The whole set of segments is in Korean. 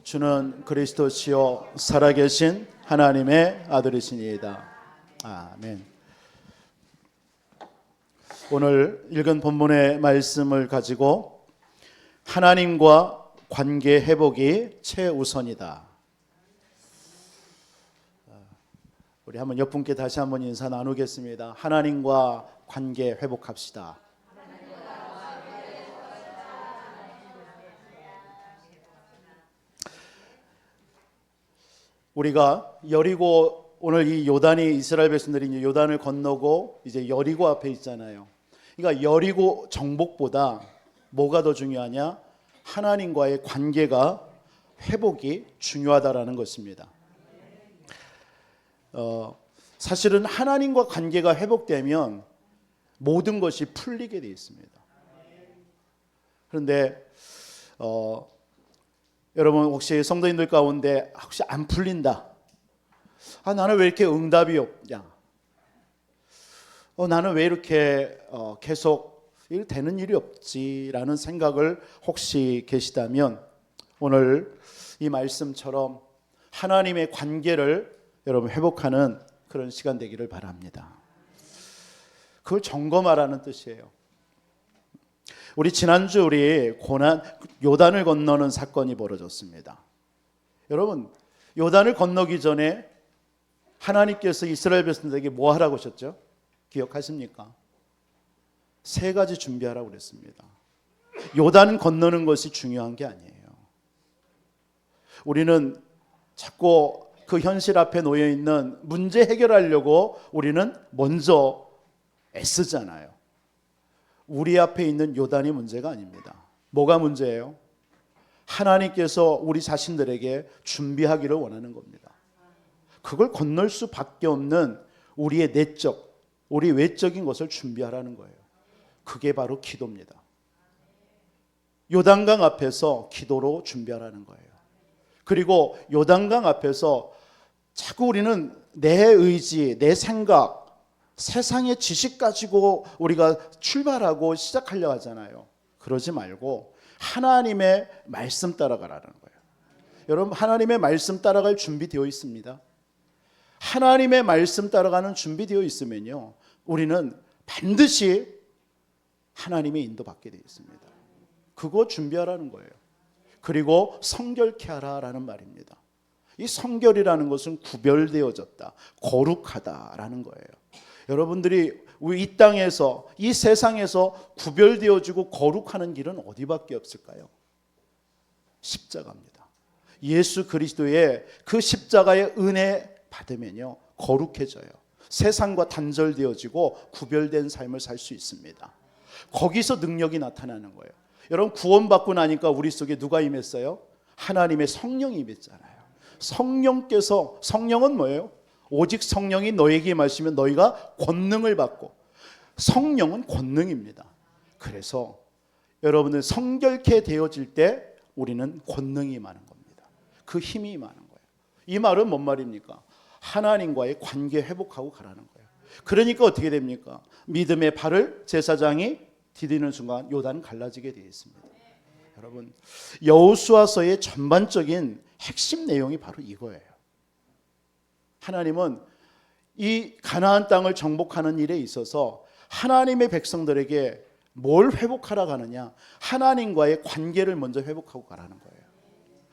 주는 그리스도시요 살아계신 하나님의 아들이시니이다. 아멘. 오늘 읽은 본문의 말씀을 가지고 하나님과 관계 회복이 최우선이다. 우리 한번 옆 분께 다시 한번 인사 나누겠습니다. 하나님과 관계 회복합시다. 우리가 여리고, 오늘 이 요단이, 이스라엘 백성들이 이제 요단을 건너고 이제 여리고 앞에 있잖아요. 그러니까 여리고 정복보다 뭐가 더 중요하냐? 하나님과의 관계가 회복이 중요하다라는 것입니다. 사실은 하나님과 관계가 회복되면 모든 것이 풀리게 되어 있습니다. 그런데 여러분 혹시 성도님들 가운데 혹시 안 풀린다, 나는 왜 이렇게 응답이 없냐, 나는 왜 이렇게 계속 되는 일이 없지라는 생각을 혹시 계시다면 오늘 이 말씀처럼 하나님의 관계를 여러분 회복하는 그런 시간 되기를 바랍니다. 그걸 점검하라는 뜻이에요. 우리 지난주 우리 요단을 건너는 사건이 벌어졌습니다. 여러분, 요단을 건너기 전에 하나님께서 이스라엘 백성들에게 뭐 하라고 하셨죠? 기억하십니까? 3가지 준비하라고 그랬습니다. 요단 건너는 것이 중요한 게 아니에요. 우리는 자꾸 그 현실 앞에 놓여 있는 문제 해결하려고 우리는 먼저 애쓰잖아요. 우리 앞에 있는 요단이 문제가 아닙니다. 뭐가 문제예요? 하나님께서 우리 자신들에게 준비하기를 원하는 겁니다. 그걸 건널 수밖에 없는 우리의 내적, 우리 외적인 것을 준비하라는 거예요. 그게 바로 기도입니다. 요단강 앞에서 기도로 준비하라는 거예요. 그리고 요단강 앞에서 자꾸 우리는 내 의지, 내 생각, 세상의 지식 가지고 우리가 출발하고 시작하려 하잖아요. 그러지 말고 하나님의 말씀 따라가라는 거예요. 여러분, 하나님의 말씀 따라갈 준비되어 있습니다. 하나님의 말씀 따라가는 준비되어 있으면요, 우리는 반드시 하나님의 인도받게 되어 있습니다. 그거 준비하라는 거예요. 그리고 성결케 하라라는 말입니다. 이 성결이라는 것은 구별되어졌다, 거룩하다라는 거예요. 여러분들이 이 땅에서, 이 세상에서 구별되어지고 거룩하는 길은 어디밖에 없을까요? 십자가입니다. 예수 그리스도의 그 십자가의 은혜 받으면요, 거룩해져요. 세상과 단절되어지고 구별된 삶을 살 수 있습니다. 거기서 능력이 나타나는 거예요. 여러분, 구원받고 나니까 우리 속에 누가 임했어요? 하나님의 성령이 임했잖아요. 성령께서, 성령은 뭐예요? 오직 성령이 너에게 임하시면 너희가 권능을 받고, 성령은 권능입니다. 그래서 여러분들 성결케 되어질 때 우리는 권능이 임하는 겁니다. 그 힘이 임하는 거예요. 이 말은 뭔 말입니까? 하나님과의 관계 회복하고 가라는 거예요. 그러니까 어떻게 됩니까? 믿음의 발을 제사장이 디디는 순간 요단은 갈라지게 되어 있습니다. 여러분, 여호수아서의 전반적인 핵심 내용이 바로 이거예요. 하나님은 이 가나안 땅을 정복하는 일에 있어서 하나님의 백성들에게 뭘 회복하라고 하느냐? 하나님과의 관계를 먼저 회복하고 가라는 거예요.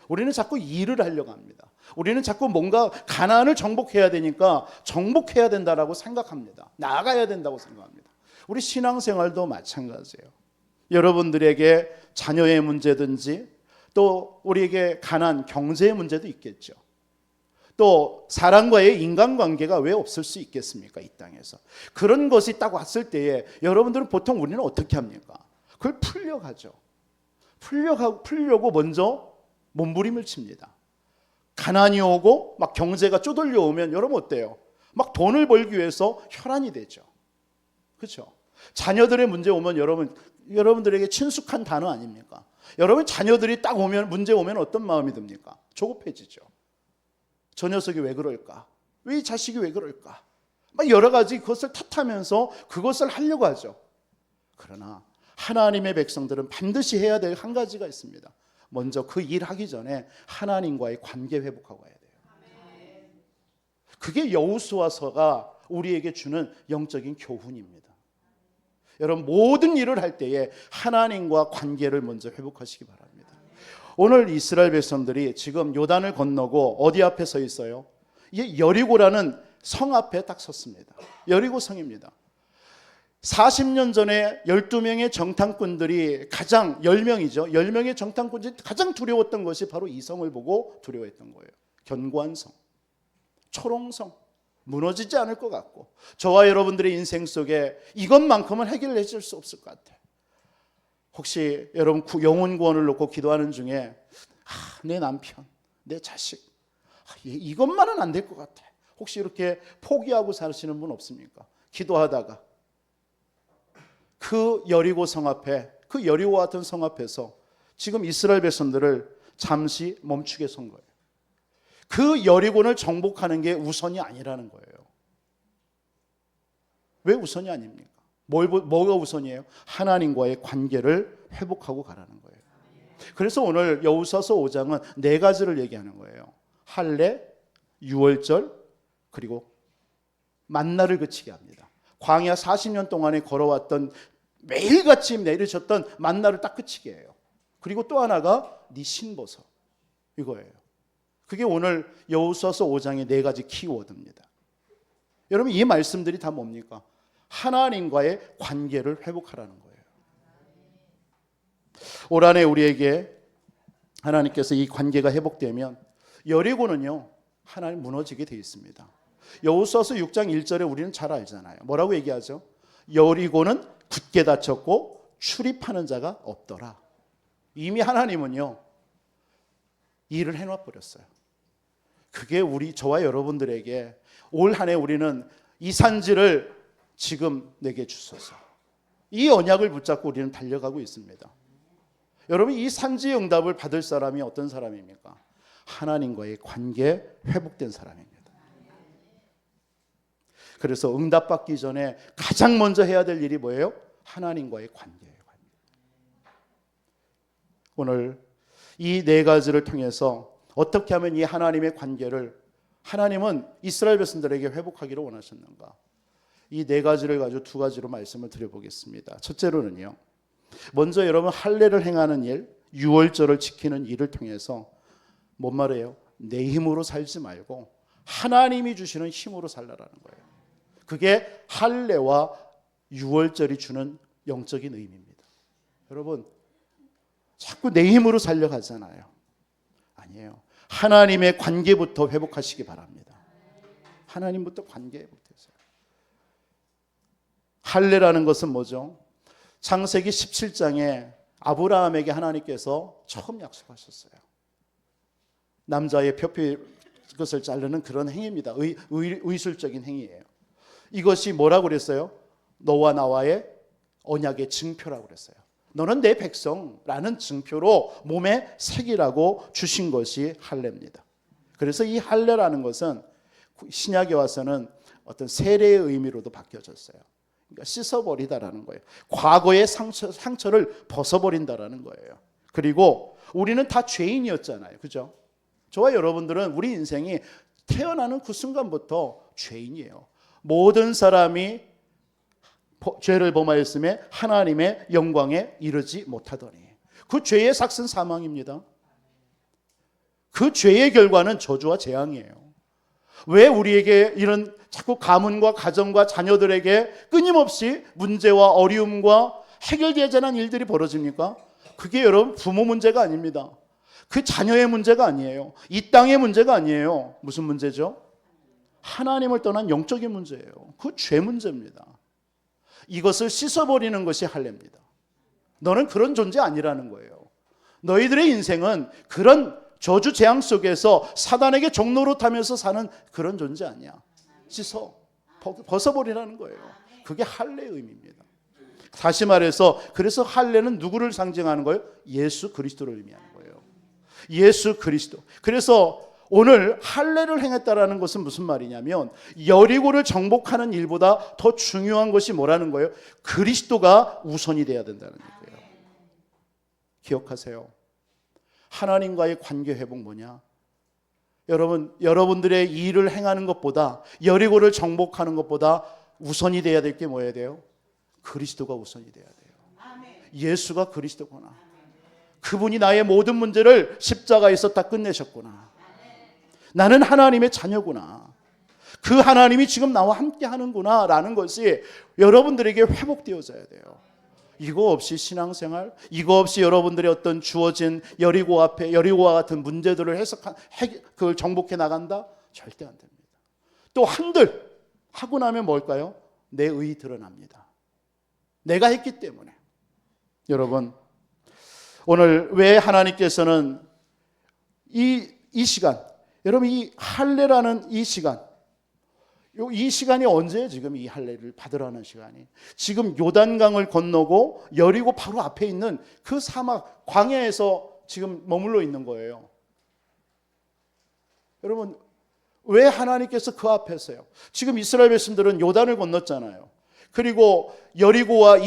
우리는 자꾸 일을 하려고 합니다. 우리는 자꾸 뭔가 가나안을 정복해야 되니까 정복해야 된다라고 생각합니다. 나아가야 된다고 생각합니다. 우리 신앙생활도 마찬가지예요. 여러분들에게 자녀의 문제든지 또 우리에게 가난, 경제의 문제도 있겠죠. 또 사람과의 인간관계가 왜 없을 수 있겠습니까? 이 땅에서. 그런 것이 딱 왔을 때에 여러분들은 보통 우리는 어떻게 합니까? 그걸 풀려고 하죠. 풀려고 먼저 몸부림을 칩니다. 가난이 오고 막 경제가 쪼들려 오면 여러분 어때요? 막 돈을 벌기 위해서 혈안이 되죠. 그렇죠? 자녀들의 문제 오면 여러분들에게 친숙한 단어 아닙니까? 여러분 자녀들이 딱 오면, 문제 오면 어떤 마음이 듭니까? 조급해지죠. 저 녀석이 왜 그럴까? 왜 이 자식이 왜 그럴까? 막 여러 가지 그것을 탓하면서 그것을 하려고 하죠. 그러나 하나님의 백성들은 반드시 해야 될 한 가지가 있습니다. 먼저 그 일 하기 전에 하나님과의 관계 회복하고 가야 돼요. 그게 여호수아서가 우리에게 주는 영적인 교훈입니다. 여러분, 모든 일을 할 때에 하나님과 관계를 먼저 회복하시기 바랍니다. 오늘 이스라엘 백성들이 지금 요단을 건너고 어디 앞에 서 있어요? 이게 여리고라는 성 앞에 딱 섰습니다. 여리고 성입니다. 40년 전에 12명의 정탐꾼들이 10명의 정탐꾼들이 가장 두려웠던 것이 바로 이 성을 보고 두려워했던 거예요. 견고한 성, 초롱성, 무너지지 않을 것 같고, 저와 여러분들의 인생 속에 이것만큼은 해결해 줄 수 없을 것 같아요. 혹시 여러분 영혼 구원을 놓고 기도하는 중에 내 남편, 내 자식, 이것만은 안 될 것 같아. 혹시 이렇게 포기하고 사시는 분 없습니까? 기도하다가 그 여리고 성 앞에, 그 여리고 같은 성 앞에서 지금 이스라엘 백성들을 잠시 멈추게 선 거예요. 그 여리고를 정복하는 게 우선이 아니라는 거예요. 왜 우선이 아닙니까? 뭐가 우선이에요? 하나님과의 관계를 회복하고 가라는 거예요. 그래서 오늘 여호수아서 5장은 4가지를 얘기하는 거예요. 할례, 유월절, 그리고 만나를 그치게 합니다. 광야 40년 동안에 걸어왔던, 매일같이 내리셨던 만나를 딱 그치게 해요. 그리고 또 하나가 네 신보서, 이거예요. 그게 오늘 여호수아서 5장의 4가지 키워드입니다. 여러분, 이 말씀들이 다 뭡니까? 하나님과의 관계를 회복하라는 거예요. 올 한해 우리에게 하나님께서 이 관계가 회복되면 여리고는요, 하나님 무너지게 되어 있습니다. 여호수아서 6장 1절에 우리는 잘 알잖아요. 뭐라고 얘기하죠? 여리고는 굳게 닫혔고 출입하는 자가 없더라. 이미 하나님은요, 일을 해놔 버렸어요. 그게 저와 여러분들에게 올 한해 우리는 이 산지를 지금 내게 주소서, 이 언약을 붙잡고 우리는 달려가고 있습니다. 여러분, 이 산지의 응답을 받을 사람이 어떤 사람입니까? 하나님과의 관계 회복된 사람입니다. 그래서 응답받기 전에 가장 먼저 해야 될 일이 뭐예요? 하나님과의 관계예요. 오늘 이 4가지를 통해서 어떻게 하면 이 하나님의 관계를, 하나님은 이스라엘 백성들에게 회복하기를 원하셨는가? 이 4가지를 가지고 2가지로 말씀을 드려보겠습니다. 첫째로는요, 먼저 여러분 할례를 행하는 일, 유월절을 지키는 일을 통해서 뭔 말이에요? 내 힘으로 살지 말고 하나님이 주시는 힘으로 살라라는 거예요. 그게 할례와 유월절이 주는 영적인 의미입니다. 여러분, 자꾸 내 힘으로 살려가잖아요. 아니에요. 하나님의 관계부터 회복하시기 바랍니다. 하나님부터 관계 회복되세요. 할례라는 것은 뭐죠? 창세기 17장에 아브라함에게 하나님께서 처음 약속하셨어요. 남자의 표피 것을 자르는 그런 행위입니다. 의술적인 행위예요. 이것이 뭐라고 그랬어요? 너와 나와의 언약의 증표라고 그랬어요. 너는 내 백성라는 증표로 몸에 새기라고 주신 것이 할례입니다. 그래서 이 할례라는 것은 신약에 와서는 어떤 세례의 의미로도 바뀌어졌어요. 그러니까 씻어버리다라는 거예요. 과거의 상처를 벗어버린다라는 거예요. 그리고 우리는 다 죄인이었잖아요. 그죠? 저와 여러분들은 우리 인생이 태어나는 그 순간부터 죄인이에요. 모든 사람이 죄를 범하였음에 하나님의 영광에 이르지 못하더니, 그 죄의 삭은 사망입니다. 그 죄의 결과는 저주와 재앙이에요. 왜 우리에게 이런 자꾸 가문과 가정과 자녀들에게 끊임없이 문제와 어려움과 해결되지 않은 일들이 벌어집니까? 그게 여러분 부모 문제가 아닙니다. 그 자녀의 문제가 아니에요. 이 땅의 문제가 아니에요. 무슨 문제죠? 하나님을 떠난 영적인 문제예요. 그 죄 문제입니다. 이것을 씻어버리는 것이 할례입니다. 너는 그런 존재 아니라는 거예요. 너희들의 인생은 그런 저주 재앙 속에서 사단에게 종노릇하면서 사는 그런 존재 아니야. 씻어 벗어버리라는 거예요. 그게 할례의 의미입니다. 다시 말해서 그래서 할례는 누구를 상징하는 거예요? 예수 그리스도를 의미하는 거예요. 예수 그리스도. 그래서 오늘 할례를 행했다라는 것은 무슨 말이냐면 여리고를 정복하는 일보다 더 중요한 것이 뭐라는 거예요? 그리스도가 우선이 돼야 된다는 거예요. 기억하세요. 하나님과의 관계 회복 뭐냐? 여러분들의 일을 행하는 것보다, 여리고를 정복하는 것보다 우선이 돼야 될 게 뭐여야 돼요? 그리스도가 우선이 돼야 돼요. 예수가 그리스도구나. 그분이 나의 모든 문제를 십자가에서 다 끝내셨구나. 나는 하나님의 자녀구나. 그 하나님이 지금 나와 함께 하는구나 라는 것이 여러분들에게 회복되어져야 돼요. 이거 없이 신앙생활, 이거 없이 여러분들의 어떤 주어진 여리고와 같은 문제들을 그걸 정복해 나간다? 절대 안 됩니다. 또 한들 하고 나면 뭘까요? 내 의이 드러납니다. 내가 했기 때문에. 여러분, 오늘 왜 하나님께서는 이 시간, 여러분 이 할례라는 이 시간이 언제예요? 지금 이 할례를 받으라는 시간이. 지금 요단강을 건너고 여리고 바로 앞에 있는 그 사막 광야에서 지금 머물러 있는 거예요. 여러분, 왜 하나님께서 그 앞에서요? 지금 이스라엘 백성들은 요단을 건넜잖아요. 그리고 여리고와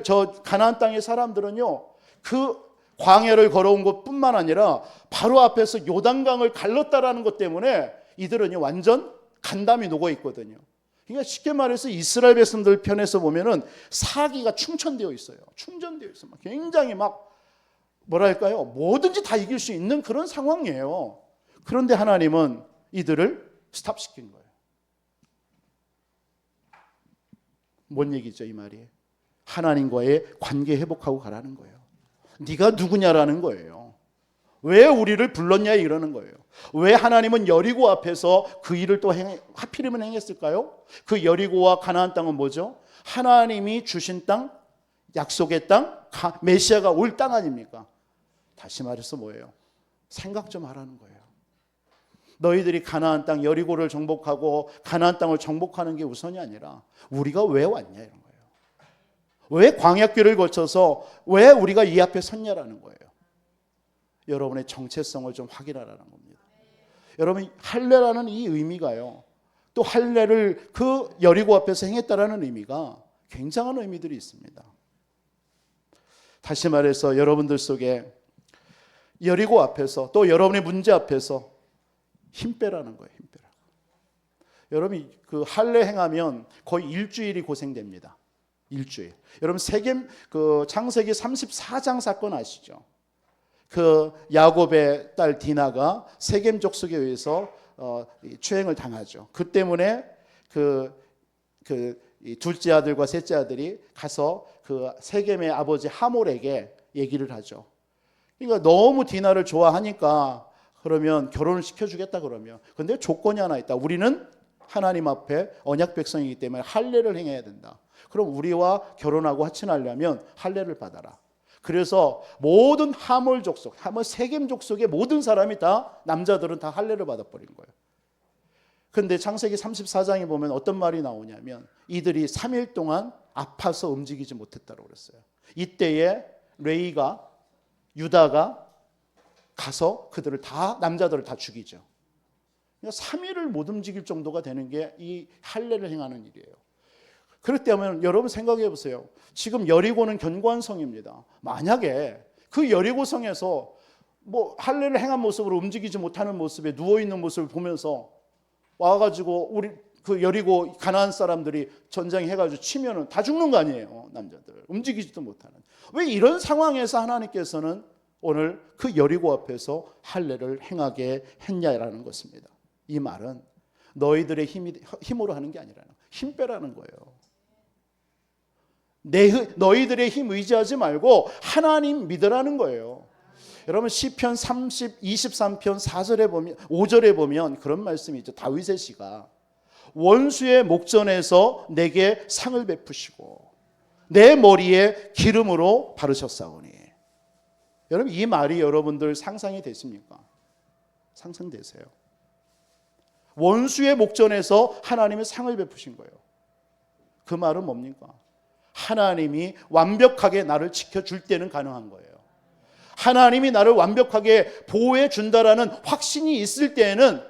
저 가나안 땅의 사람들은요, 그 광야를 걸어온 것뿐만 아니라 바로 앞에서 요단강을 갈랐다라는 것 때문에 이들은요 완전 간담이 녹아 있거든요. 그러니까 쉽게 말해서 이스라엘 백성들 편에서 보면은 사기가 충천되어 있어요. 충전되어 있어요. 굉장히 뭐랄까요? 뭐든지 다 이길 수 있는 그런 상황이에요. 그런데 하나님은 이들을 스탑시킨 거예요. 뭔 얘기죠, 이 말이? 하나님과의 관계 회복하고 가라는 거예요. 네가 누구냐라는 거예요. 왜 우리를 불렀냐 이러는 거예요. 왜 하나님은 여리고 앞에서 그 일을 또 하필이면 행했을까요? 그 여리고와 가나안 땅은 뭐죠? 하나님이 주신 땅, 약속의 땅, 메시아가 올 땅 아닙니까? 다시 말해서 뭐예요? 생각 좀 하라는 거예요. 너희들이 가나안 땅 여리고를 정복하고 가나안 땅을 정복하는 게 우선이 아니라 우리가 왜 왔냐 이런 거예요. 왜 광야길을 거쳐서 왜 우리가 이 앞에 섰냐라는 거예요. 여러분의 정체성을 좀 확인하라는 겁니다. 여러분, 할례라는 이 의미가요, 또 할례를 그 여리고 앞에서 행했다라는 의미가 굉장한 의미들이 있습니다. 다시 말해서 여러분들 속에 여리고 앞에서 또 여러분의 문제 앞에서 힘 빼라는 거예요. 힘 빼라고. 여러분, 그 할례 행하면 거의 일주일이 고생됩니다. 일주일. 여러분 창세기 34장 사건 아시죠? 그 야곱의 딸 디나가 세겜 족속에 의해서 추행을 당하죠. 그 때문에 이 둘째 아들과 셋째 아들이 가서 그 세겜의 아버지 하몰에게 얘기를 하죠. 그러니까 너무 디나를 좋아하니까 그러면 결혼을 시켜주겠다 그러면. 근데 조건이 하나 있다. 우리는 하나님 앞에 언약 백성이기 때문에 할례를 행해야 된다. 그럼 우리와 결혼하고 화친하려면 할례를 받아라. 그래서 모든 하몰 족속, 세겜 족속의 모든 사람이 다, 남자들은 다 할례를 받아버린 거예요. 그런데 창세기 34장에 보면 어떤 말이 나오냐면 이들이 3일 동안 아파서 움직이지 못했다고 그랬어요. 이때에 레이가, 유다가 가서 그들을 다, 남자들을 다 죽이죠. 그러니까 3일을 못 움직일 정도가 되는 게 이 할례를 행하는 일이에요. 그럴 때면 여러분 생각해 보세요. 지금 여리고는 견고한 성입니다. 만약에 그 여리고 성에서 할례를 행한 모습으로 움직이지 못하는 모습에 누워 있는 모습을 보면서 와가지고 우리 그 여리고 가나안 사람들이 전쟁해가지고 치면은 다 죽는 거 아니에요, 남자들. 움직이지도 못하는. 왜 이런 상황에서 하나님께서는 오늘 그 여리고 앞에서 할례를 행하게 했냐라는 것입니다. 이 말은 너희들의 힘으로 하는 게 아니라는, 힘 빼라는 거예요. 너희들의 힘 의지하지 말고 하나님 믿으라는 거예요. 여러분 시편 23편 4절에 보면 5절에 보면 그런 말씀이 있죠. 다윗의 시가 원수의 목전에서 내게 상을 베푸시고 내 머리에 기름으로 바르셨사오니. 여러분 이 말이 여러분들 상상이 되십니까? 상상되세요? 원수의 목전에서 하나님의 상을 베푸신 거예요. 그 말은 뭡니까? 하나님이 완벽하게 나를 지켜줄 때는 가능한 거예요. 하나님이 나를 완벽하게 보호해 준다라는 확신이 있을 때에는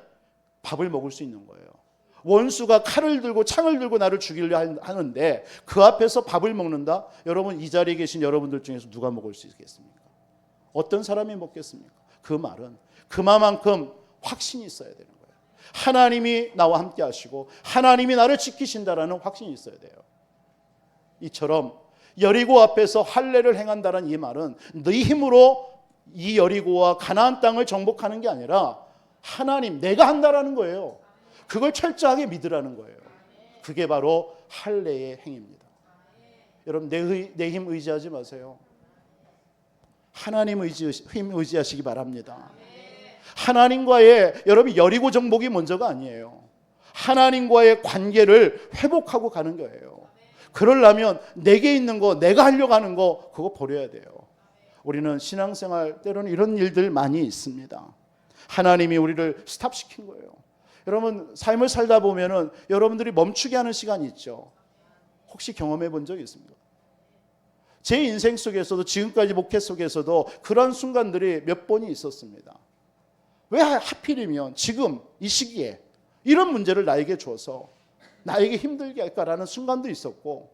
밥을 먹을 수 있는 거예요. 원수가 칼을 들고 창을 들고 나를 죽이려 하는데 그 앞에서 밥을 먹는다? 여러분 이 자리에 계신 여러분들 중에서 누가 먹을 수 있겠습니까? 어떤 사람이 먹겠습니까? 그 말은 그만큼 확신이 있어야 되는 거예요. 하나님이 나와 함께 하시고 하나님이 나를 지키신다라는 확신이 있어야 돼요. 이처럼 여리고 앞에서 할례를 행한다는 이 말은 네 힘으로 이 여리고와 가나안 땅을 정복하는 게 아니라 하나님, 내가 한다라는 거예요. 그걸 철저하게 믿으라는 거예요. 그게 바로 할례의 행위입니다. 여러분, 내 힘 의지하지 마세요. 하나님 힘 의지하시기 바랍니다. 하나님과의, 여러분, 여리고 정복이 먼저가 아니에요. 하나님과의 관계를 회복하고 가는 거예요. 그러려면 내게 있는 거, 내가 하려고 하는 거, 그거 버려야 돼요. 우리는 신앙생활 때로는 이런 일들 많이 있습니다. 하나님이 우리를 스탑시킨 거예요. 여러분, 삶을 살다 보면은 여러분들이 멈추게 하는 시간이 있죠. 혹시 경험해 본 적 있습니까? 제 인생 속에서도, 지금까지 목회 속에서도 그런 순간들이 몇 번이 있었습니다. 왜 하필이면 지금 이 시기에 이런 문제를 나에게 줘서 나에게 힘들게 할까라는 순간도 있었고,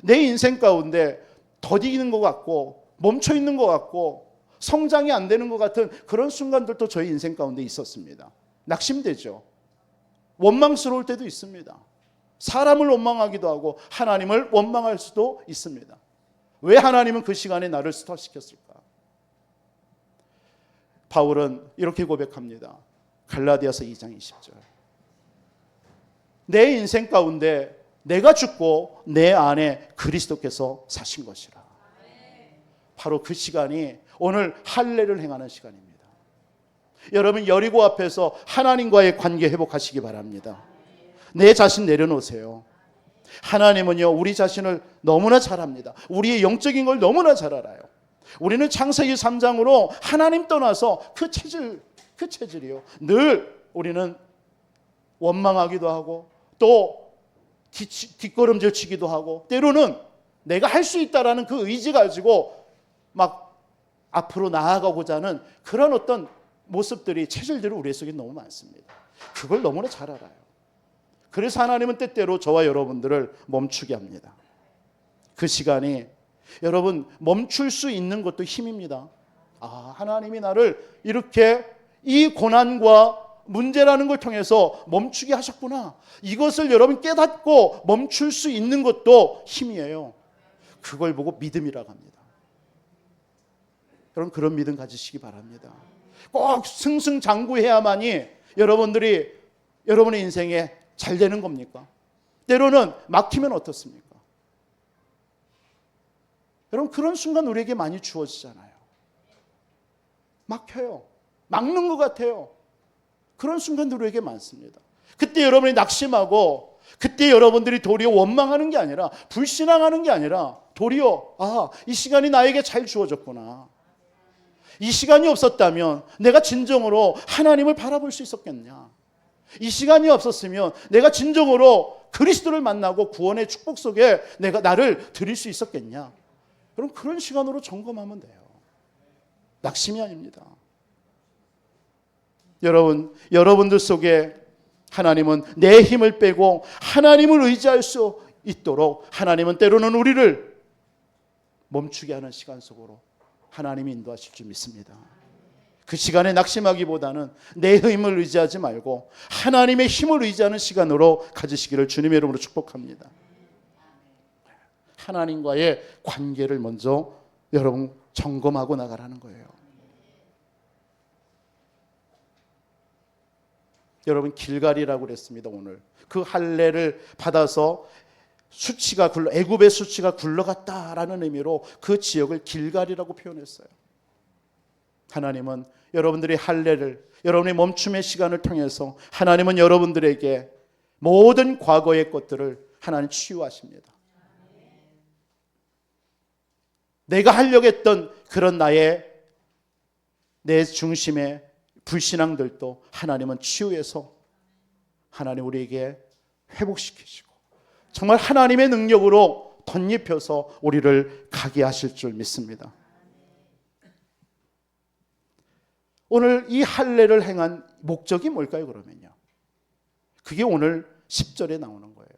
내 인생 가운데 더디는 것 같고 멈춰 있는 것 같고 성장이 안 되는 것 같은 그런 순간들도 저희 인생 가운데 있었습니다. 낙심되죠. 원망스러울 때도 있습니다. 사람을 원망하기도 하고 하나님을 원망할 수도 있습니다. 왜 하나님은 그 시간에 나를 스톱시켰을까? 바울은 이렇게 고백합니다. 갈라디아서 2장 20절. 내 인생 가운데 내가 죽고 내 안에 그리스도께서 사신 것이라. 바로 그 시간이 오늘 할례를 행하는 시간입니다. 여러분, 여리고 앞에서 하나님과의 관계 회복하시기 바랍니다. 내 자신 내려놓으세요. 하나님은요, 우리 자신을 너무나 잘 압니다. 우리의 영적인 걸 너무나 잘 알아요. 우리는 창세기 3장으로 하나님 떠나서 그 체질이요. 늘 우리는 원망하기도 하고 또 뒷걸음질 치기도 하고 때로는 내가 할 수 있다라는 그 의지 가지고 막 앞으로 나아가고자 하는 그런 어떤 모습들이, 체질들이 우리 속에 너무 많습니다. 그걸 너무나 잘 알아요. 그래서 하나님은 때때로 저와 여러분들을 멈추게 합니다. 그 시간이 여러분 멈출 수 있는 것도 힘입니다. 아, 하나님이 나를 이렇게 이 고난과 문제라는 걸 통해서 멈추게 하셨구나. 이것을 여러분 깨닫고 멈출 수 있는 것도 힘이에요. 그걸 보고 믿음이라고 합니다. 여러분, 그런 믿음 가지시기 바랍니다. 꼭 승승장구해야만이 여러분들이 여러분의 인생에 잘 되는 겁니까? 때로는 막히면 어떻습니까? 여러분, 그런 순간 우리에게 많이 주어지잖아요. 막혀요. 막는 것 같아요. 그런 순간들 우리에게 많습니다. 그때 여러분이 낙심하고, 그때 여러분들이 도리어 원망하는 게 아니라, 불신앙하는 게 아니라 도리어 이 시간이 나에게 잘 주어졌구나. 이 시간이 없었다면 내가 진정으로 하나님을 바라볼 수 있었겠냐. 이 시간이 없었으면 내가 진정으로 그리스도를 만나고 구원의 축복 속에 내가 나를 드릴 수 있었겠냐. 그럼 그런 시간으로 점검하면 돼요. 낙심이 아닙니다. 여러분들 속에 하나님은 내 힘을 빼고 하나님을 의지할 수 있도록 하나님은 때로는 우리를 멈추게 하는 시간 속으로 하나님이 인도하실 줄 믿습니다. 그 시간에 낙심하기보다는 내 힘을 의지하지 말고 하나님의 힘을 의지하는 시간으로 가지시기를 주님의 이름으로 축복합니다. 하나님과의 관계를 먼저 여러분 점검하고 나가라는 거예요. 여러분, 길갈이라고 그랬습니다. 오늘 그 할례를 받아서 애굽의 수치가 굴러갔다라는 의미로 그 지역을 길갈이라고 표현했어요. 하나님은 여러분들의 할례를, 여러분의 멈춤의 시간을 통해서 하나님은 여러분들에게 모든 과거의 것들을 하나님 치유하십니다. 내가 하려고 했던 그런 내 중심의 불신앙들도 하나님은 치유해서 하나님 우리에게 회복시키시고 정말 하나님의 능력으로 덧입혀서 우리를 가게 하실 줄 믿습니다. 오늘 이 할례를 행한 목적이 뭘까요, 그러면요? 그게 오늘 10절에 나오는 거예요.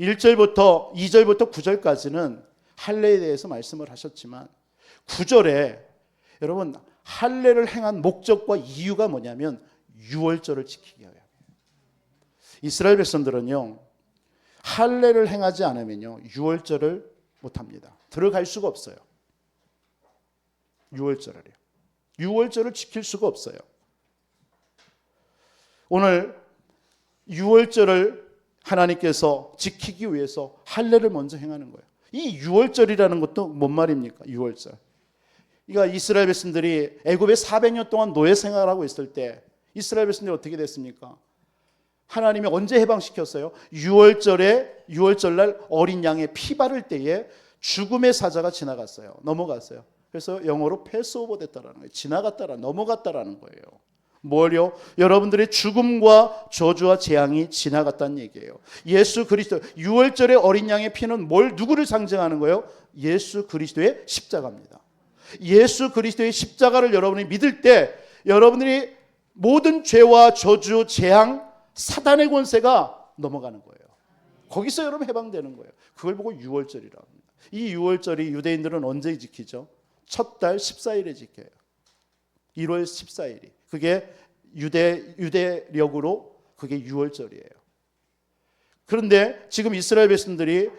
1절부터 2절부터 9절까지는 할례에 대해서 말씀을 하셨지만 9절에 여러분 할례를 행한 목적과 이유가 뭐냐면 유월절을 지키기 위함이에요. 이스라엘 백성들은요, 할례를 행하지 않으면요 유월절을 못합니다. 들어갈 수가 없어요. 유월절을 지킬 수가 없어요. 오늘 유월절을 하나님께서 지키기 위해서 할례를 먼저 행하는 거예요. 이 유월절이라는 것도 뭔 말입니까? 유월절. 그러니까 이스라엘 백성들이 애굽에 400년 동안 노예 생활하고 있을 때 이스라엘 백성들이 어떻게 됐습니까? 하나님이 언제 해방시켰어요? 유월절날 어린 양의 피 바를 때에 죽음의 사자가 지나갔어요. 넘어갔어요. 그래서 영어로 패스오버 됐다라는 거예요. 지나갔다라 넘어갔다라는 거예요. 뭘요? 여러분들의 죽음과 저주와 재앙이 지나갔다는 얘기예요. 예수 그리스도, 유월절의 어린 양의 피는 누구를 상징하는 거예요? 예수 그리스도의 십자가입니다. 예수 그리스도의 십자가를 여러분이 믿을 때 여러분들이 모든 죄와 저주, 재앙, 사단의 권세가 넘어가는 거예요. 거기서 여러분 해방되는 거예요. 그걸 보고 유월절이라고 합니다. 이 유월절이 유대인들은 언제 지키죠? 첫 달 14일에 지켜요. 1월 14일이. 그게 유대력으로 그게 유월절이에요. 그런데 지금 이스라엘 백성들이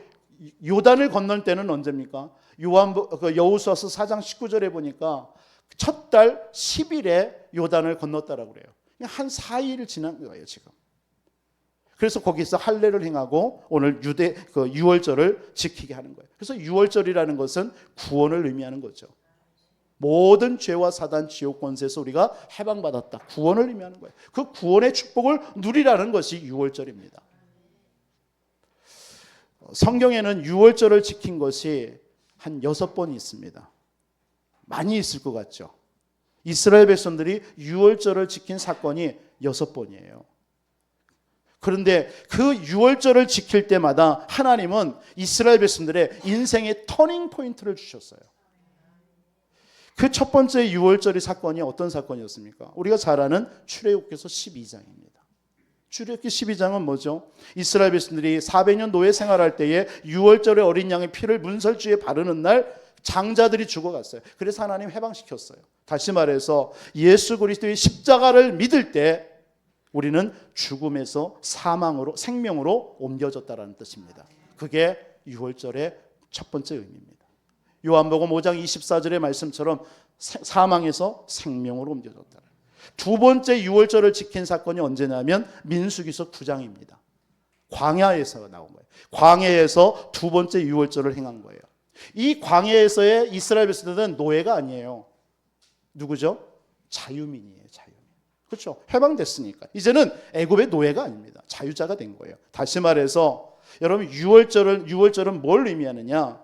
요단을 건널 때는 언제입니까? 여호수아서 4장 19절에 보니까 첫 달 10일에 요단을 건넜다라고 그래요. 한 4일 지난 거예요, 지금. 그래서 거기서 할례를 행하고 오늘 유월절을 지키게 하는 거예요. 그래서 유월절이라는 것은 구원을 의미하는 거죠. 모든 죄와 사단, 지옥 권세에서 우리가 해방받았다. 구원을 의미하는 거예요. 그 구원의 축복을 누리라는 것이 유월절입니다. 성경에는 유월절을 지킨 것이 한 6번 있습니다. 많이 있을 것 같죠. 이스라엘 백성들이 유월절을 지킨 사건이 6번이에요. 그런데 그 유월절을 지킬 때마다 하나님은 이스라엘 백성들의 인생의 터닝 포인트를 주셨어요. 그 첫 번째 유월절의 사건이 어떤 사건이었습니까? 우리가 잘 아는 출애굽기서 12장입니다. 출애굽기 12장은 뭐죠? 이스라엘 백성들이 400년 노예 생활할 때에 유월절의 어린 양의 피를 문설주에 바르는 날 장자들이 죽어갔어요. 그래서 하나님 해방시켰어요. 다시 말해서 예수 그리스도의 십자가를 믿을 때 우리는 죽음에서 사망으로, 생명으로 옮겨졌다는 뜻입니다. 그게 유월절의 첫 번째 의미입니다. 요한복음 5장 24절의 말씀처럼 사망에서 생명으로 옮겨졌다. 두 번째 유월절을 지킨 사건이 언제냐면 민수기서 9장입니다. 광야에서 나온 거예요. 광야에서 두 번째 유월절을 행한 거예요. 이 광야에서의 이스라엘 백성들은 노예가 아니에요. 누구죠? 자유민이에요. 자유민. 그렇죠? 해방됐으니까. 이제는 애굽의 노예가 아닙니다. 자유자가 된 거예요. 다시 말해서 여러분 유월절은 뭘 의미하느냐?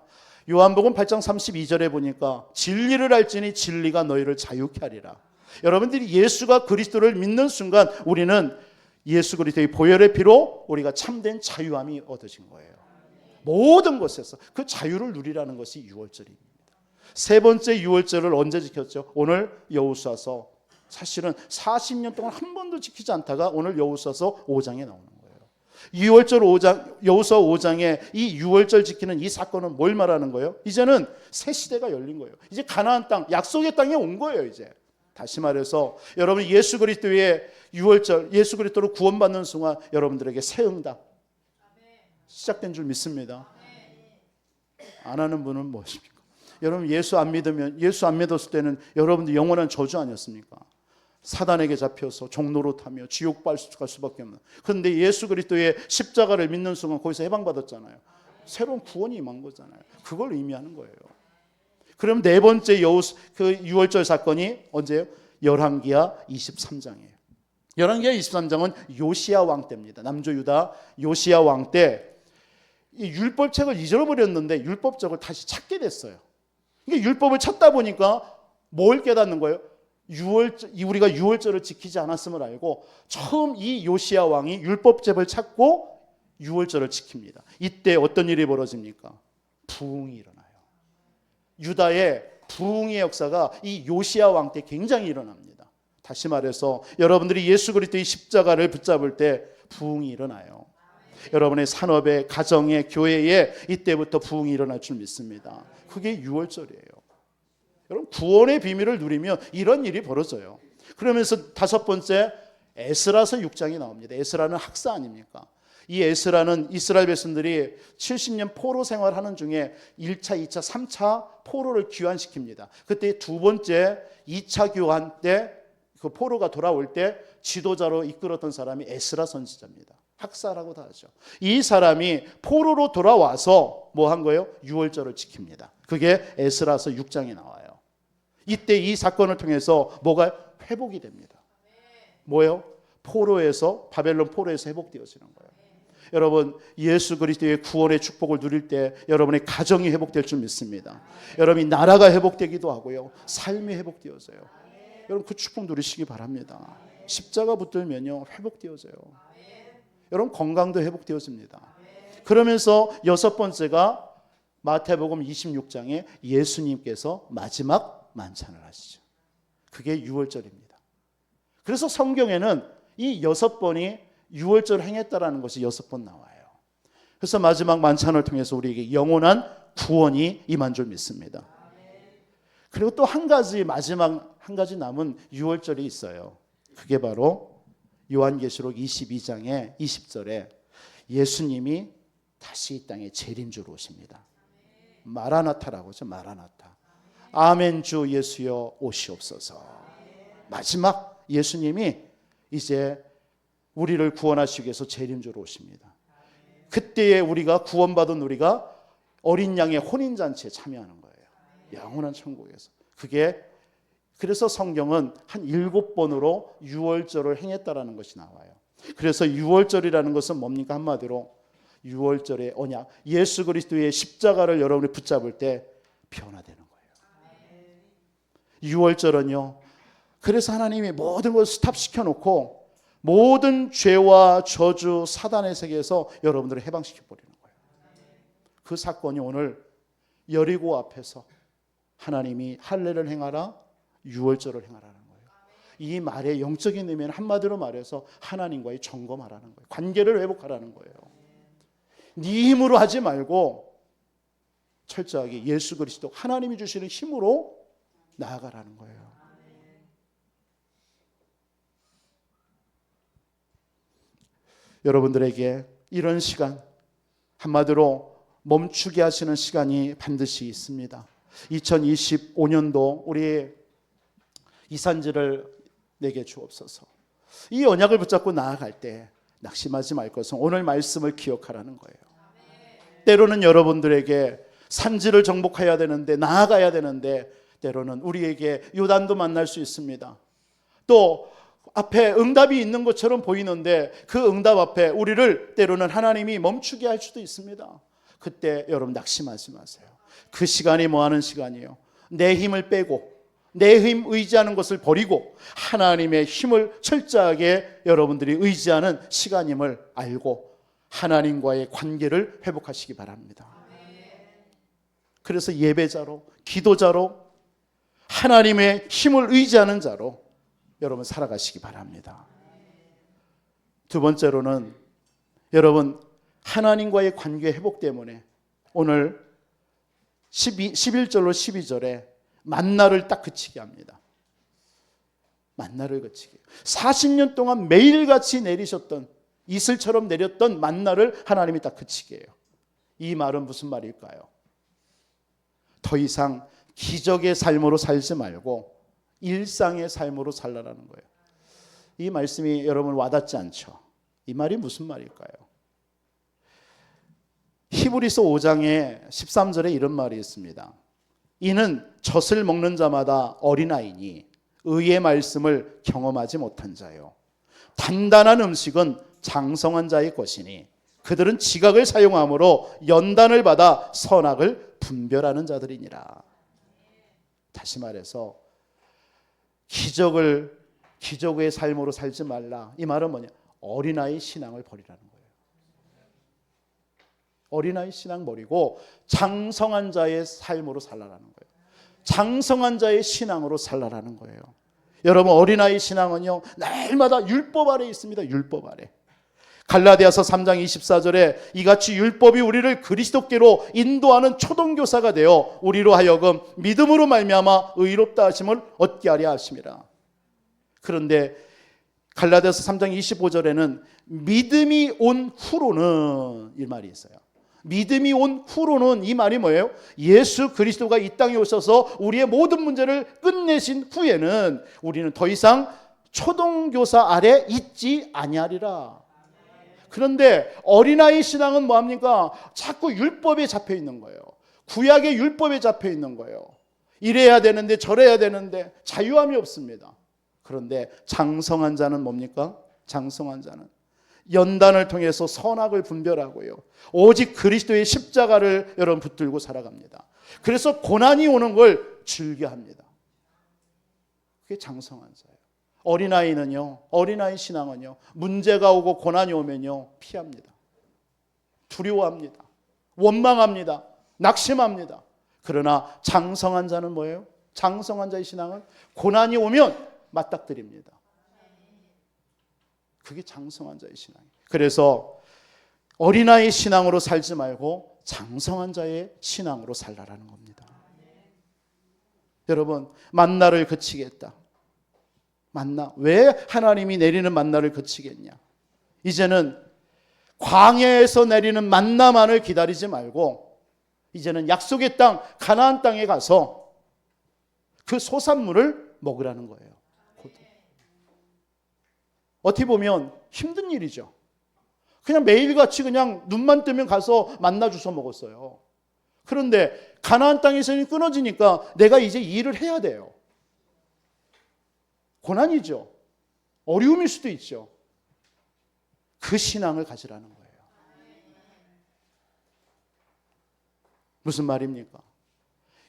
요한복음 8장 32절에 보니까 진리를 알지니 진리가 너희를 자유케 하리라. 여러분들이 예수가 그리스도를 믿는 순간 우리는 예수 그리스도의 보혈의 피로 우리가 참된 자유함이 얻어진 거예요. 모든 것에서 그 자유를 누리라는 것이 유월절입니다. 세 번째 유월절을 언제 지켰죠? 오늘 여호수아서, 사실은 40년 동안 한 번도 지키지 않다가 오늘 여호수아서 5장에 나오는 거예요. 유월절 5장, 여호수아 5장에 이 유월절 지키는 이 사건은 뭘 말하는 거예요? 이제는 새 시대가 열린 거예요. 이제 가나안 땅, 약속의 땅에 온 거예요. 이제 다시 말해서 여러분 예수 그리스도의 유월절, 예수 그리스도로 구원받는 순간 여러분들에게 새 응답 시작된 줄 믿습니다. 안 하는 분은 무엇입니까? 여러분 예수 안 믿었을 때는 여러분들 영원한 저주 아니었습니까? 사단에게 잡혀서 종로로 타며 지옥 갈 수밖에 없는. 그런데 예수 그리스도의 십자가를 믿는 순간 거기서 해방받았잖아요. 새로운 구원이 임한 거잖아요. 그걸 의미하는 거예요. 그럼 네 번째 유월절 사건이 언제예요? 열왕기하 23장이에요. 열왕기하 23장은 요시야 왕 때입니다. 남조 유다 요시야 왕 때 이 율법책을 잊어버렸는데 율법책을 다시 찾게 됐어요. 이게 율법을 찾다 보니까 뭘 깨닫는 거예요? 우리가 유월절을 지키지 않았음을 알고 처음 이 요시야 왕이 율법책을 찾고 유월절을 지킵니다. 이때 어떤 일이 벌어집니까? 부흥이 일어나요. 유다의 부흥의 역사가 이 요시야 왕 때 굉장히 일어납니다. 다시 말해서 여러분들이 예수 그리스도의 십자가를 붙잡을 때 부흥이 일어나요. 여러분의 산업에, 가정에, 교회에 이때부터 부흥이 일어날 줄 믿습니다. 그게 유월절이에요. 여러분 구원의 비밀을 누리면 이런 일이 벌어져요. 그러면서 다섯 번째 에스라서 6장이 나옵니다. 에스라는 학사 아닙니까? 이 에스라는 이스라엘 백성들이 70년 포로 생활하는 중에 1차, 2차, 3차 포로를 귀환시킵니다. 그때 두 번째 2차 귀환 때 그 포로가 돌아올 때 지도자로 이끌었던 사람이 에스라 선지자입니다. 학사라고도 하죠. 이 사람이 포로로 돌아와서 뭐 한 거예요? 유월절을 지킵니다. 그게 에스라서 6장에 나와요. 이때 이 사건을 통해서 뭐가 회복이 됩니다. 뭐예요? 포로에서 바벨론 포로에서 회복되어지는 거예요. 여러분 예수 그리스도의 구원의 축복을 누릴 때 여러분의 가정이 회복될 줄 믿습니다. 여러분이 나라가 회복되기도 하고요. 삶이 회복되어져요. 여러분 그 축복 누리시기 바랍니다. 십자가 붙들면요 회복되어져요. 여러분 건강도 회복되어집니다. 그러면서 여섯 번째가 마태복음 26장에 예수님께서 마지막 만찬을 하시죠. 그게 유월절입니다. 그래서 성경에는 이 6번이 유월절을 행했다라는 것이 6번 나와요. 그래서 마지막 만찬을 통해서 우리에게 영원한 구원이 임한 줄 믿습니다. 그리고 또 한 가지 마지막 한 가지 남은 유월절이 있어요. 그게 바로 요한계시록 22장의 20절에 예수님이 다시 이 땅에 재림주로 오십니다. 마라나타라고 하죠. 마라나타. 아멘 주 예수여 오시옵소서. 마지막 예수님이 이제 우리를 구원하시기 위해서 재림주로 오십니다. 그때에 우리가 구원받은 우리가 어린 양의 혼인잔치에 참여하는 거예요. 영원한 천국에서. 그게 그래서 성경은 한 7번으로 유월절을 행했다라는 것이 나와요. 그래서 유월절이라는 것은 뭡니까? 한마디로 유월절의 언약, 예수 그리스도의 십자가를 여러분이 붙잡을 때 변화되는 거예요. 유월절은요. 그래서 하나님이 모든 것을 스탑시켜 놓고 모든 죄와 저주 사단의 세계에서 여러분들을 해방시켜 버리는 거예요. 그 사건이 오늘 여리고 앞에서 하나님이 할례를 행하라, 유월절을 행하라는 거예요. 이 말의 영적인 의미는 한마디로 말해서 하나님과의 점검하라는 거예요. 관계를 회복하라는 거예요. 네 힘으로 하지 말고 철저하게 예수 그리스도 하나님이 주시는 힘으로 나아가라는 거예요. 여러분들에게 이런 시간, 한마디로 멈추게 하시는 시간이 반드시 있습니다. 2025년도 우리의 이산지를 내게 주옵소서. 이 언약을 붙잡고 나아갈 때 낙심하지 말 것은 오늘 말씀을 기억하라는 거예요. 때로는 여러분들에게 산지를 정복해야 되는데 나아가야 되는데 때로는 우리에게 요단도 만날 수 있습니다. 또 앞에 응답이 있는 것처럼 보이는데 그 응답 앞에 우리를 때로는 하나님이 멈추게 할 수도 있습니다. 그때 여러분 낙심하지 마세요. 그 시간이 뭐 하는 시간이에요? 내 힘을 빼고 내 힘 의지하는 것을 버리고 하나님의 힘을 철저하게 여러분들이 의지하는 시간임을 알고 하나님과의 관계를 회복하시기 바랍니다. 그래서 예배자로, 기도자로, 하나님의 힘을 의지하는 자로 여러분 살아가시기 바랍니다. 두 번째로는 여러분 하나님과의 관계 회복 때문에 오늘 11절로 12절에 만나를 딱 그치게 합니다. 만나를 그치게. 40년 동안 매일같이 내리셨던 이슬처럼 내렸던 만나를 하나님이 딱 그치게 해요. 이 말은 무슨 말일까요? 더 이상 기적의 삶으로 살지 말고 일상의 삶으로 살라라는 거예요. 이 말씀이 여러분 와닿지 않죠? 이 말이 무슨 말일까요? 히브리서 5장에 13절에 이런 말이 있습니다. 이는 젖을 먹는 자마다 어린아이니 의의 말씀을 경험하지 못한 자요. 단단한 음식은 장성한 자의 것이니 그들은 지각을 사용함으로 연단을 받아 선악을 분별하는 자들이니라. 다시 말해서 기적의 삶으로 살지 말라. 이 말은 뭐냐? 어린아이 신앙을 버리라는 거예요. 어린아이 신앙 버리고 장성한 자의 삶으로 살라라는 거예요. 장성한 자의 신앙으로 살라라는 거예요. 여러분 어린아이 신앙은요 날마다 율법 아래 있습니다. 율법 아래. 갈라디아서 3장 24절에 이같이 율법이 우리를 그리스도께로 인도하는 초동교사가 되어 우리로 하여금 믿음으로 말미암아 의롭다 하심을 얻게 하려 하심이라. 그런데 갈라디아서 3장 25절에는 믿음이 온 후로는 이 말이 있어요. 믿음이 온 후로는 이 말이 뭐예요? 예수 그리스도가 이 땅에 오셔서 우리의 모든 문제를 끝내신 후에는 우리는 더 이상 초동교사 아래 있지 아니하리라. 그런데 어린아이 신앙은 뭐합니까? 자꾸 율법에 잡혀 있는 거예요. 구약의 율법에 잡혀 있는 거예요. 이래야 되는데 저래야 되는데 자유함이 없습니다. 그런데 장성한 자는 뭡니까? 장성한 자는 연단을 통해서 선악을 분별하고요, 오직 그리스도의 십자가를 여러분 붙들고 살아갑니다. 그래서 고난이 오는 걸 즐겨합니다. 그게 장성한 자예요. 어린아이는요, 어린아이 신앙은요, 문제가 오고 고난이 오면요 피합니다. 두려워합니다. 원망합니다. 낙심합니다. 그러나 장성한 자는 뭐예요? 장성한 자의 신앙은 고난이 오면 맞닥뜨립니다. 그게 장성한 자의 신앙이에요. 그래서 어린아이 신앙으로 살지 말고 장성한 자의 신앙으로 살라라는 겁니다. 여러분, 만나를 그치겠다. 만나, 왜 하나님이 내리는 만나를 그치겠냐? 이제는 광야에서 내리는 만나만을 기다리지 말고 이제는 약속의 땅 가나안 땅에 가서 그 소산물을 먹으라는 거예요. 어떻게 보면 힘든 일이죠. 그냥 매일같이 그냥 눈만 뜨면 가서 만나 주워 먹었어요. 그런데 가나안 땅에서는 끊어지니까 내가 이제 일을 해야 돼요. 고난이죠. 어려움일 수도 있죠. 그 신앙을 가지라는 거예요. 무슨 말입니까?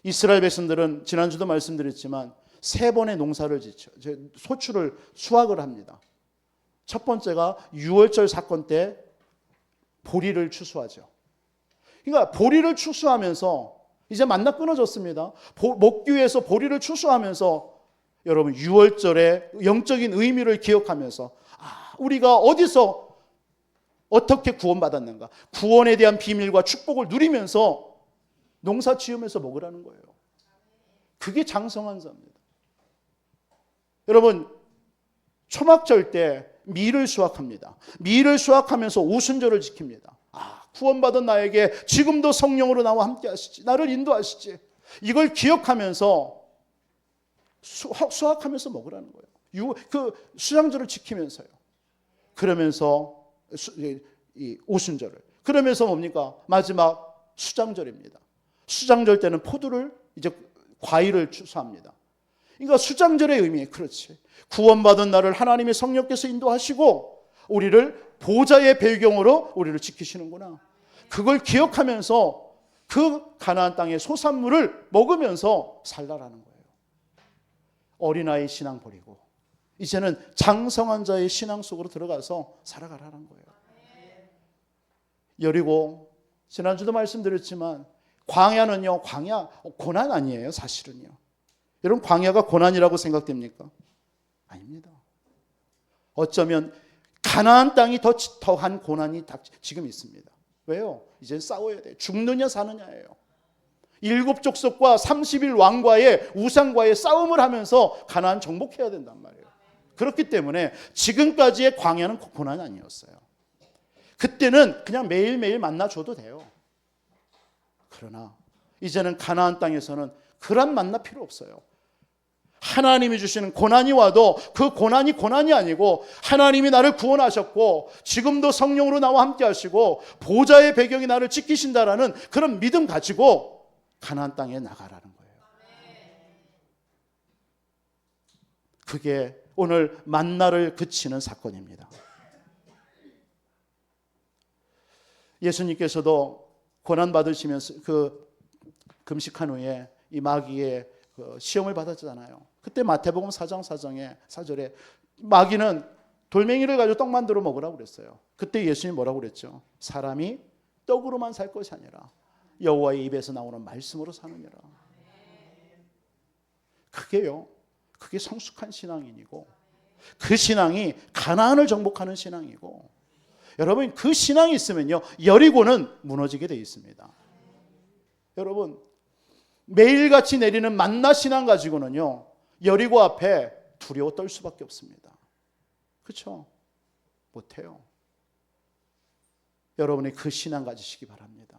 이스라엘 백성들은 지난주도 말씀드렸지만 3번의 농사를 짓죠. 소출을 수확을 합니다. 첫 번째가 6월절 사건 때 보리를 추수하죠. 그러니까 보리를 추수하면서 이제 만나 끊어졌습니다. 먹기 위해서 보리를 추수하면서 여러분 6월절의 영적인 의미를 기억하면서 우리가 어디서 어떻게 구원받았는가, 구원에 대한 비밀과 축복을 누리면서 농사 지으면서 먹으라는 거예요. 그게 장성한 자입니다. 여러분, 초막절 때 밀을 수확합니다. 밀을 수확하면서 오순절을 지킵니다. 구원받은 나에게 지금도 성령으로 나와 함께 하시지, 나를 인도하시지, 이걸 기억하면서 수확하면서 먹으라는 거예요. 그 수장절을 지키면서요. 그러면서 이 오순절을, 그러면서 뭡니까? 마지막 수장절입니다. 수장절 때는 포도를, 이제 과일을 추수합니다. 그러니까 수장절의 의미, 그렇지, 구원받은 나를 하나님의 성령께서 인도하시고 우리를 보좌의 배경으로 우리를 지키시는구나, 그걸 기억하면서 그 가나안 땅의 소산물을 먹으면서 살라라는 거예요. 어린아이 신앙 버리고 이제는 장성한 자의 신앙 속으로 들어가서 살아가라는 거예요. 여리고 지난주도 말씀드렸지만 광야는요, 광야 고난 아니에요. 사실은요, 여러분, 광야가 고난이라고 생각됩니까? 아닙니다. 어쩌면 가나안 땅이 더한 고난이 지금 있습니다. 왜요? 이제 싸워야 돼요. 죽느냐 사느냐예요. 7 족속과 30일 왕과의 우상과의 싸움을 하면서 가나안 정복해야 된단 말이에요. 그렇기 때문에 지금까지의 광야는 고난 아니었어요. 그때는 그냥 매일매일 만나줘도 돼요. 그러나 이제는 가나안 땅에서는 그런 만나 필요 없어요. 하나님이 주시는 고난이 와도 그 고난이 고난이 아니고 하나님이 나를 구원하셨고 지금도 성령으로 나와 함께 하시고 보좌의 배경이 나를 지키신다라는 그런 믿음 가지고 가나안 땅에 나가라는 거예요. 그게 오늘 만나를 그치는 사건입니다. 예수님께서도 고난 받으시면서 그 금식한 후에 이 마귀의 그 시험을 받았잖아요. 그때 마태복음 4장 4절에 마귀는 돌멩이를 가지고 떡 만들어 먹으라고 그랬어요. 그때 예수님이 뭐라고 그랬죠? 사람이 떡으로만 살 것이 아니라 여호와의 입에서 나오는 말씀으로 사느니라. 그게요, 그게 성숙한 신앙인이고 그 신앙이 가나안을 정복하는 신앙이고 여러분 그 신앙이 있으면요 여리고는 무너지게 되어 있습니다. 여러분 매일같이 내리는 만나 신앙 가지고는요 여리고 앞에 두려워 떨 수밖에 없습니다. 그렇죠? 못해요. 여러분이 그 신앙 가지시기 바랍니다.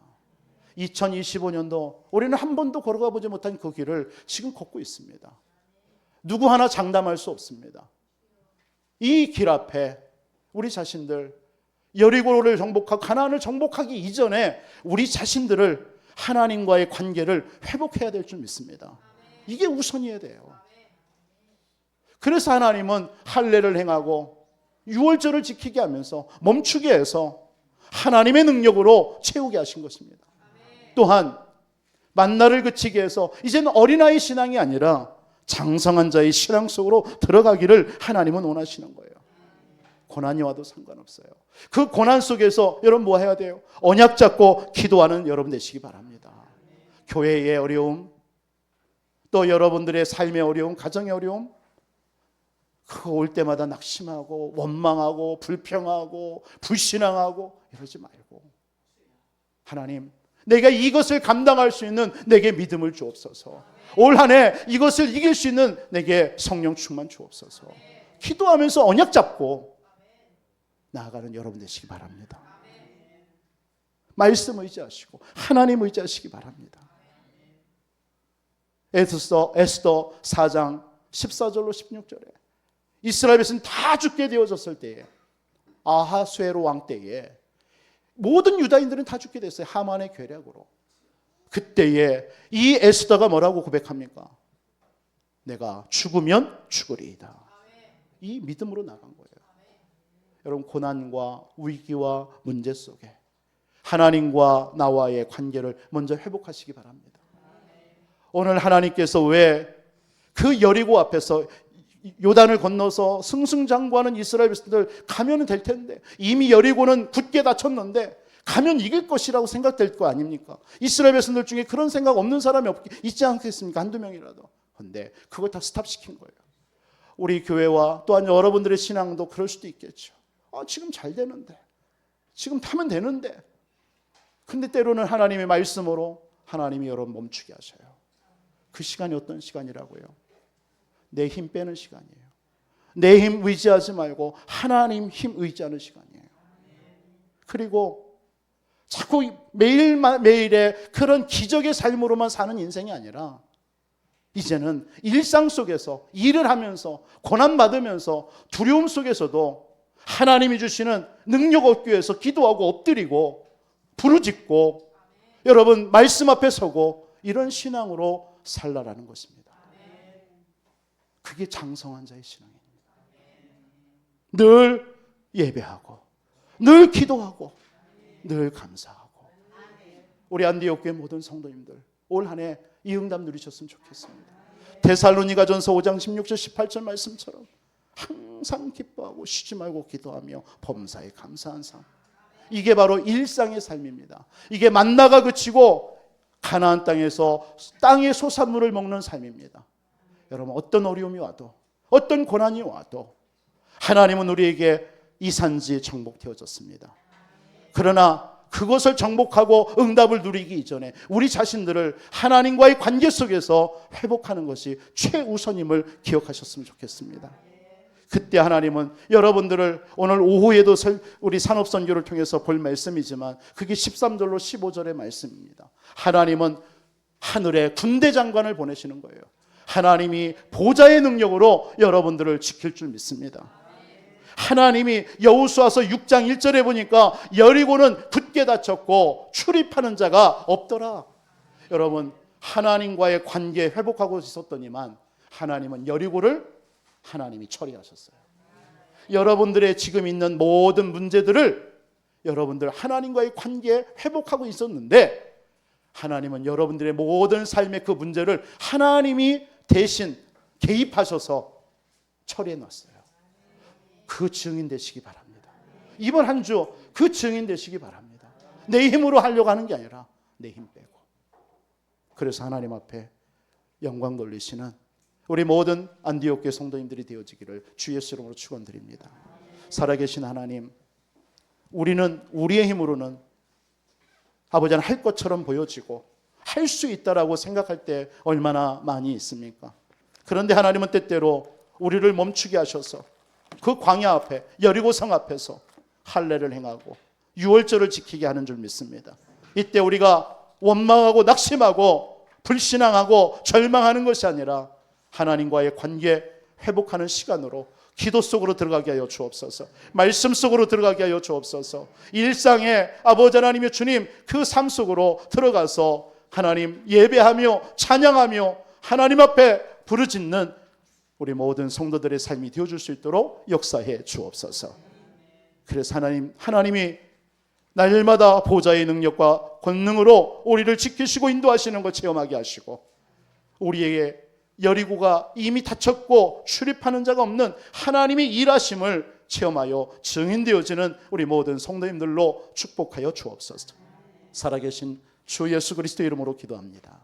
2025년도 우리는 한 번도 걸어가 보지 못한 그 길을 지금 걷고 있습니다. 누구 하나 장담할 수 없습니다. 이 길 앞에 우리 자신들 여리고를 정복하고 가나안을 정복하기 이전에 우리 자신들을 하나님과의 관계를 회복해야 될 줄 믿습니다. 이게 우선이어야 돼요. 그래서 하나님은 할례를 행하고 유월절을 지키게 하면서 멈추게 해서 하나님의 능력으로 채우게 하신 것입니다. 또한 만나를 그치게 해서 이제는 어린아이 신앙이 아니라 장성한 자의 신앙 속으로 들어가기를 하나님은 원하시는 거예요. 고난이 와도 상관없어요. 그 고난 속에서 여러분 뭐 해야 돼요? 언약 잡고 기도하는 여러분 되시기 바랍니다. 교회의 어려움, 또 여러분들의 삶의 어려움, 가정의 어려움, 그거 올 때마다 낙심하고 원망하고 불평하고 불신앙하고 이러지 말고 하나님 내가 이것을 감당할 수 있는 내게 믿음을 주옵소서. 올 한 해 이것을 이길 수 있는 내게 성령 충만 주옵소서. 기도하면서 언약 잡고 나아가는 여러분 되시기 바랍니다. 말씀 의지하시고 하나님 의지하시기 바랍니다. 에스더 4장 14절로 16절에 이스라엘 백성은 다 죽게 되어졌을 때에 아하수에로 왕 때에 모든 유다인들은 다 죽게 됐어요. 하만의 괴략으로. 그때에 이 에스더가 뭐라고 고백합니까? 내가 죽으면 죽으리이다. 이 믿음으로 나간 거예요. 여러분 고난과 위기와 문제 속에 하나님과 나와의 관계를 먼저 회복하시기 바랍니다. 오늘 하나님께서 왜 그 여리고 앞에서 요단을 건너서 승승장구하는 이스라엘 백성들 가면 될 텐데 이미 여리고는 굳게 닫혔는데 가면 이길 것이라고 생각될 거 아닙니까? 이스라엘 백성들 중에 그런 생각 없는 사람이 있지 않겠습니까? 한두 명이라도. 그런데 그걸 다 스탑시킨 거예요. 우리 교회와 또한 여러분들의 신앙도 그럴 수도 있겠죠. 지금 잘 되는데 지금 타면 되는데 근데 때로는 하나님의 말씀으로 하나님이 여러분 멈추게 하셔요. 그 시간이 어떤 시간이라고요? 내 힘 빼는 시간이에요. 내 힘 의지하지 말고 하나님 힘 의지하는 시간이에요. 그리고 자꾸 매일매일의 그런 기적의 삶으로만 사는 인생이 아니라 이제는 일상 속에서 일을 하면서 고난받으면서 두려움 속에서도 하나님이 주시는 능력 얻기 위해서 기도하고 엎드리고 부르짖고 여러분 말씀 앞에 서고 이런 신앙으로 살라라는 것입니다. 그게 장성한 자의 신앙입니다. 늘 예배하고 늘 기도하고 늘 감사하고 우리 안디옥 교회 모든 성도님들 올 한 해 이 응답 누리셨으면 좋겠습니다. 데살로니가전서 5장 16절 18절 말씀처럼 항상 기뻐하고 쉬지 말고 기도하며 범사에 감사한 삶. 이게 바로 일상의 삶입니다. 이게 만나가 그치고 가나안 땅에서 땅의 소산물을 먹는 삶입니다. 여러분 어떤 어려움이 와도 어떤 고난이 와도 하나님은 우리에게 이 산지에 정복되어졌습니다. 그러나 그것을 정복하고 응답을 누리기 이전에 우리 자신들을 하나님과의 관계 속에서 회복하는 것이 최우선임을 기억하셨으면 좋겠습니다. 그때 하나님은 여러분들을 오늘 오후에도 우리 산업선교를 통해서 볼 말씀이지만 그게 13절로 15절의 말씀입니다. 하나님은 하늘에 군대 장관을 보내시는 거예요. 하나님이 보좌의 능력으로 여러분들을 지킬 줄 믿습니다. 하나님이 여호수아서 6장 1절에 보니까 여리고는 굳게 닫혔고 출입하는 자가 없더라. 여러분 하나님과의 관계 회복하고 있었더니만 하나님은 여리고를 하나님이 처리하셨어요. 여러분들의 지금 있는 모든 문제들을 여러분들 하나님과의 관계 회복하고 있었는데 하나님은 여러분들의 모든 삶의 그 문제를 하나님이 대신 개입하셔서 처리해 놨어요. 그 증인 되시기 바랍니다. 이번 한 주 그 증인 되시기 바랍니다. 내 힘으로 하려고 하는 게 아니라 내 힘 빼고. 그래서 하나님 앞에 영광 돌리시는 우리 모든 안디옥 교회 성도님들이 되어지기를 주 예수 이름으로 축원드립니다. 살아계신 하나님, 우리는 우리의 힘으로는 아버지 하나님 할 것처럼 보여지고 할 수 있다라고 생각할 때 얼마나 많이 있습니까? 그런데 하나님은 때때로 우리를 멈추게 하셔서 그 광야 앞에 여리고성 앞에서 할례를 행하고 유월절을 지키게 하는 줄 믿습니다. 이때 우리가 원망하고 낙심하고 불신앙하고 절망하는 것이 아니라 하나님과의 관계 회복하는 시간으로 기도 속으로 들어가게 하여 주옵소서. 말씀 속으로 들어가게 하여 주옵소서. 일상에 아버지 하나님의 주님 그 삶 속으로 들어가서 하나님 예배하며 찬양하며 하나님 앞에 부르짖는 우리 모든 성도들의 삶이 되어줄 수 있도록 역사해 주옵소서. 그래서 하나님이 날마다 보좌의 능력과 권능으로 우리를 지키시고 인도하시는 것 체험하게 하시고 우리에게 여리고가 이미 닫혔고 출입하는 자가 없는 하나님의 일하심을 체험하여 증인되어지는 우리 모든 성도님들로 축복하여 주옵소서. 살아계신 주 예수 그리스도의 이름으로 기도합니다.